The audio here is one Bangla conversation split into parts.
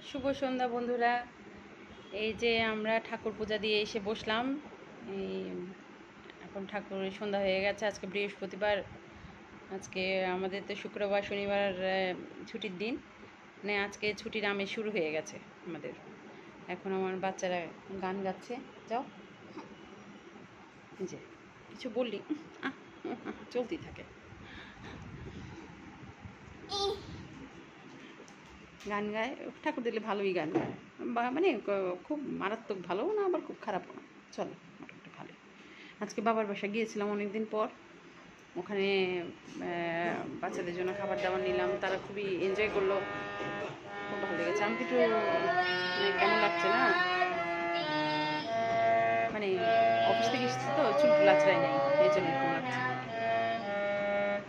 শুভ সন্ধ্যা বন্ধুরা। এই যে আমরা ঠাকুর পূজা দিয়ে এসে বসলাম। এই এখন ঠাকুরের সন্ধ্যা হয়ে গেছে। আজকে বৃহস্পতিবার, আজকে আমাদের তো শুক্রবার শনিবার ছুটির দিন, মানে আজকে ছুটির আমেজ শুরু হয়ে গেছে আমাদের। এখন আমার বাচ্চারা গান গাচ্ছে। যাও, যে কিছু বললি চলতেই থাকে। গান গায়, ঠাকুর দিলে ভালোই গান গায়, মানে খুব মারাত্মক ভালোও না, আবার খুব খারাপও না, চলো মোটামুটি ভালোই। আজকে বাবার বাসা গিয়েছিলাম অনেকদিন পর, ওখানে বাচ্চাদের জন্য খাবার দাবার নিলাম, তারা খুবই এনজয় করলো, খুব ভালো লেগেছে। আমি একটু মানে কেমন লাগছে না, মানে অফিস থেকে এসেছি তো চুল লাচড়াই নেই, এই জন্য এরকম লাগছে।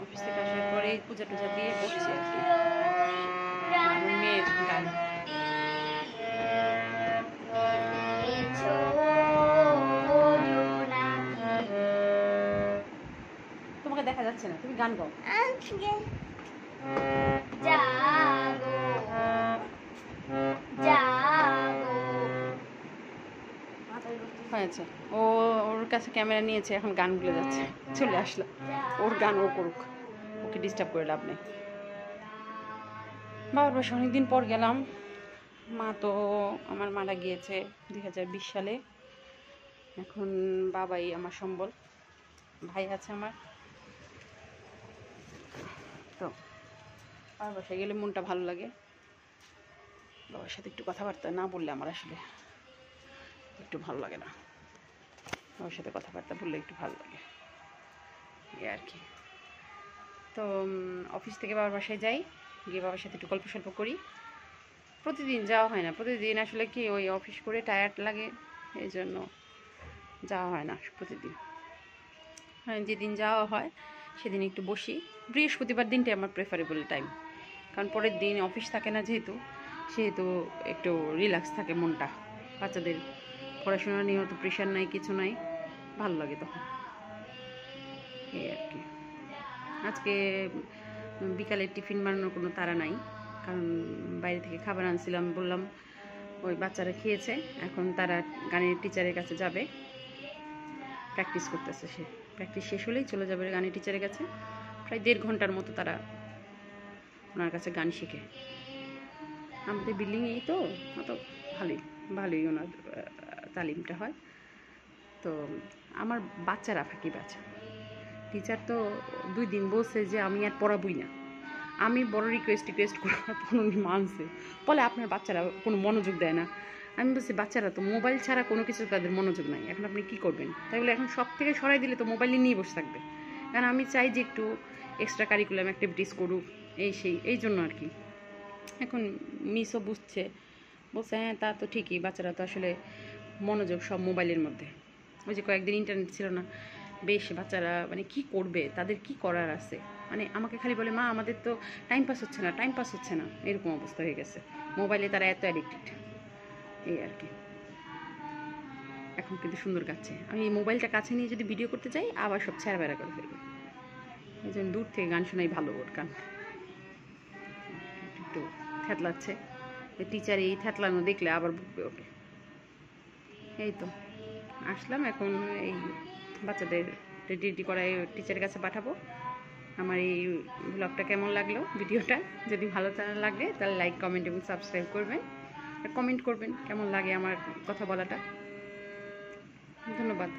অফিস থেকে আসার পরে পূজা টুজা দিয়ে বসছি আর কি। আমার মেয়ের গান, তোমাকে দেখা যাচ্ছে না, তুমি গান গাও। হয়েছে, ও ওর কাছে ক্যামেরা নিয়েছে, এখন গান বলে যাচ্ছে। চলে আসলো, ওর গান ও করুক, ওকে ডিস্টার্ব করে লাভ নেই। বাবার বাসা অনেকদিন পর গেলাম। মা তো আমার মারা গিয়েছে 2020 সালে। এখন বাবাই আমার সম্বল, ভাই আছে আমার। তো বাবার বাসায় গেলে মনটা ভালো লাগে। বাবার সাথে একটু কথাবার্তা না বললে আমার আসলে একটু ভালো লাগে না। বাবার সাথে কথাবার্তা বললে একটু ভালো লাগে, এই আর কি। তো অফিস থেকে বাবার বাসায় যাই, গিয়ে বাবার সাথে একটু গল্প সল্প করি। প্রতিদিন যাওয়া হয় না, প্রতিদিন আসলে কি ওই অফিস করে টায়ার্ড লাগে, এই জন্য যাওয়া হয় না প্রতিদিন। হ্যাঁ, যেদিন যাওয়া হয় সেদিন একটু বসি। বৃহস্পতিবার দিনটাই আমার প্রেফারেবল টাইম, কারণ পরের দিন অফিস থাকে না, সেহেতু একটু রিল্যাক্স থাকে মনটা। বাচ্চাদের পড়াশোনা নিয়ে অত প্রেশার নাই, কিছু নাই, ভালো লাগে তখন, এই আর কি। আজকে বিকালে টিফিন বানানোর কোনো তাড়া নাই, কারণ বাইরে থেকে খাবার আনছিলাম, বললাম ওই বাচ্চারা খেয়েছে, এখন তারা গানের টিচারের কাছে যাবে, প্র্যাকটিস করতেছে। সে প্র্যাকটিস শেষ হলেই চলে যাবে গানের টিচারের কাছে। প্রায় 1.5 ঘন্টার মতো তারা ওনার কাছে গান শেখে। আমাদের বিল্ডিংয়েই তো, অত ভালোই ওনার তালিমটা হয়। তো আমার বাচ্চারা ফাঁকিবাজ, টিচার তো 2 দিন বলছে যে আমি আর পড়াবই না। আমি বড় রিকোয়েস্ট করার পর উনি মানছে, বলে আপনার বাচ্চারা কোনো মনোযোগ দেয় না। আমি বলছি বাচ্চারা তো মোবাইল ছাড়া কোনো কিছু তাদের মনোযোগ নাই, এখন আপনি কী করবেন? তাই বলে এখন সব থেকে সরাই দিলে তো মোবাইল নিয়ে বসে থাকবে। কারণ আমি চাই যে একটু এক্সট্রা কারিকুলাম অ্যাক্টিভিটিস করুক, এই জন্য আর কি। এখন মিসও বলছে হ্যাঁ তা তো ঠিকই, বাচ্চারা তো আসলে মনোযোগ সব মোবাইলের মধ্যে। ওই যে কয়েকদিন ইন্টারনেট ছিল না, বেশ বাচ্চারা মানে কি করবে, তাদের কি করার আছে, মানে আমাকে খালি বলে মা আমাদের তো টাইম পাস হচ্ছে না, এরকম অবস্থা হয়ে গেছে। মোবাইলে তারা এত অ্যাডিক্টেড, এই আর কি। এখন কিন্তু সুন্দর গাচ্ছে। আমি এই মোবাইলটা কাছে নিয়ে যদি ভিডিও করতে চাই আবার সব ছেঁড়া বেড়া করে ফেলবে, এই জন্য দূর থেকে গান শোনাই ভালো। ওর গান একটু থ্যাতলাচ্ছে, টিচার এই থ্যাতলানো দেখলে আবার বুকবে ওকে। এই তো আসলাম, এখন এই বাচ্চাদের রেডি করাই টিচারের কাছে পাঠাবো। আমার এই ব্লগটা কেমন লাগলো, ভিডিওটা যদি ভালো লাগে তাহলে লাইক, কমেন্ট এবং সাবস্ক্রাইব করবেন, আর কমেন্ট করবেন কেমন লাগে আমার কথা বলাটা। ধন্যবাদ।